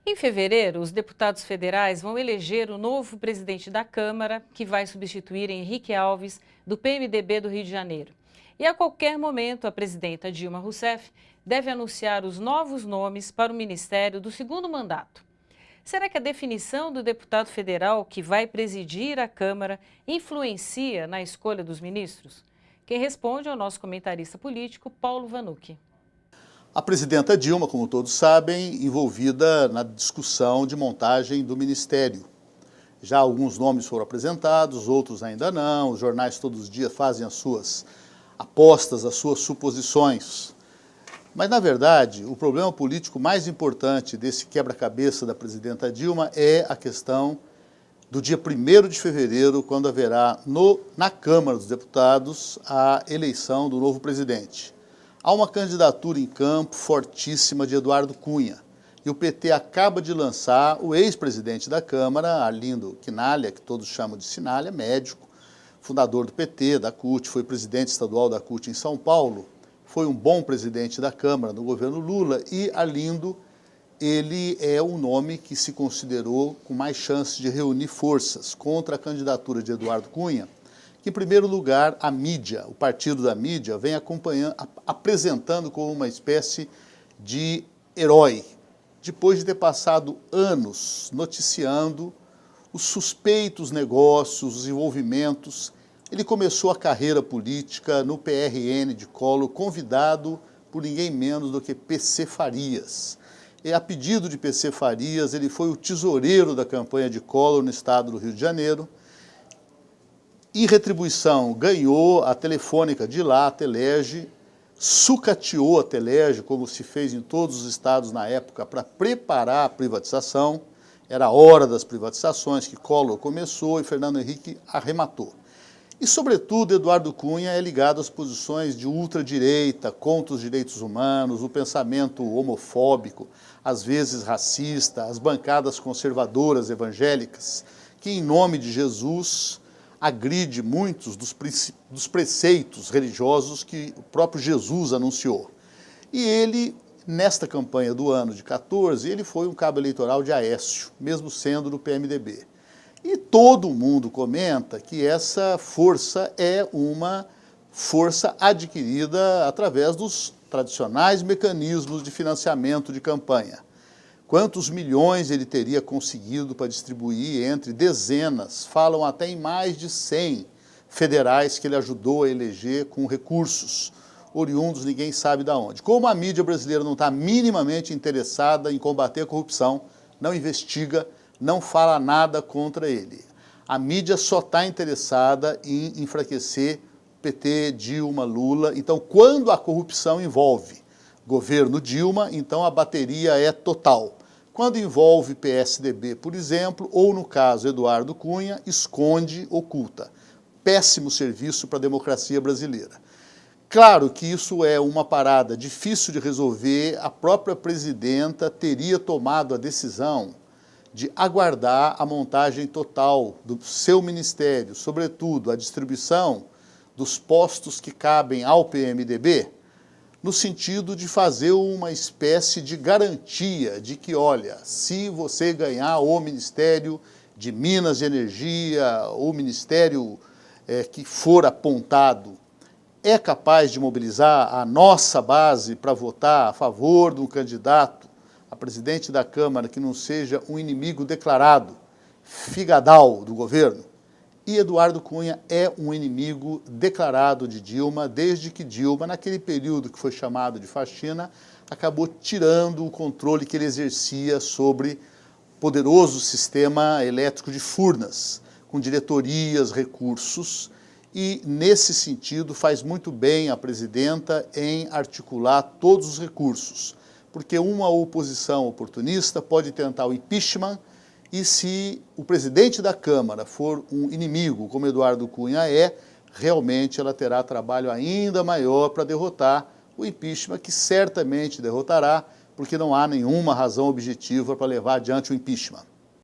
Em fevereiro, os deputados federais vão eleger o novo presidente da Câmara, que vai substituir Henrique Alves, do PMDB do Rio de Janeiro. E a qualquer momento, a presidenta Dilma Rousseff deve anunciar os novos nomes para o ministério do segundo mandato. Será que a definição do deputado federal que vai presidir a Câmara influencia na escolha dos ministros? Quem responde é o nosso comentarista político, Paulo Vanucchi. A presidenta Dilma, como todos sabem, envolvida na discussão de montagem do ministério. Já alguns nomes foram apresentados, outros ainda não. Os jornais todos os dias fazem as suas apostas, as suas suposições. Mas, na verdade, o problema político mais importante desse quebra-cabeça da presidenta Dilma é a questão do dia 1º de fevereiro, quando haverá na Câmara dos Deputados a eleição do novo presidente. Há uma candidatura em campo fortíssima de Eduardo Cunha. E o PT acaba de lançar o ex-presidente da Câmara, Arlindo Quinalha, que todos chamam de Sinalha, médico, fundador do PT, da CUT, foi presidente estadual da CUT em São Paulo, foi um bom presidente da Câmara no governo Lula, e Arlindo, ele é um nome que se considerou com mais chances de reunir forças contra a candidatura de Eduardo Cunha, que, em primeiro lugar, a mídia, o partido da mídia, vem acompanhando, apresentando como uma espécie de herói, depois de ter passado anos noticiando os suspeitos negócios, os envolvimentos. Ele começou a carreira política no PRN de Collor, convidado por ninguém menos do que PC Farias. E a pedido de PC Farias, ele foi o tesoureiro da campanha de Collor no estado do Rio de Janeiro. Em retribuição, ganhou a Telefônica de lá, a Telerge, sucateou a Telerge, como se fez em todos os estados na época, para preparar a privatização. Era a hora das privatizações que Collor começou e Fernando Henrique arrematou. E, sobretudo, Eduardo Cunha é ligado às posições de ultradireita, contra os direitos humanos, o pensamento homofóbico, às vezes racista, as bancadas conservadoras evangélicas, que, em nome de Jesus, agride muitos dos preceitos religiosos que o próprio Jesus anunciou. E ele, nesta campanha do ano de 14, ele foi um cabo eleitoral de Aécio, mesmo sendo do PMDB. E todo mundo comenta que essa força é uma força adquirida através dos tradicionais mecanismos de financiamento de campanha. Quantos milhões ele teria conseguido para distribuir entre dezenas, falam até em mais de 100 federais que ele ajudou a eleger com recursos oriundos, ninguém sabe de onde. Como a mídia brasileira não está minimamente interessada em combater a corrupção, não investiga, não fala nada contra ele. A mídia só está interessada em enfraquecer PT, Dilma, Lula. Então, quando a corrupção envolve governo Dilma, então a bateria é total. Quando envolve PSDB, por exemplo, ou no caso Eduardo Cunha, esconde, oculta. Péssimo serviço para a democracia brasileira. Claro que isso é uma parada difícil de resolver, a própria presidenta teria tomado a decisão de aguardar a montagem total do seu ministério, sobretudo a distribuição dos postos que cabem ao PMDB, no sentido de fazer uma espécie de garantia de que, olha, se você ganhar o Ministério de Minas e Energia, o ministério que for apontado, é capaz de mobilizar a nossa base para votar a favor de um candidato a presidente da Câmara que não seja um inimigo declarado, figadal do governo. E Eduardo Cunha é um inimigo declarado de Dilma, desde que Dilma, naquele período que foi chamado de faxina, acabou tirando o controle que ele exercia sobre o poderoso sistema elétrico de Furnas, com diretorias, recursos, e, nesse sentido, faz muito bem a presidenta em articular todos os recursos, porque uma oposição oportunista pode tentar o impeachment, e se o presidente da Câmara for um inimigo, como Eduardo Cunha é, realmente ela terá trabalho ainda maior para derrotar o impeachment, que certamente derrotará, porque não há nenhuma razão objetiva para levar adiante o impeachment.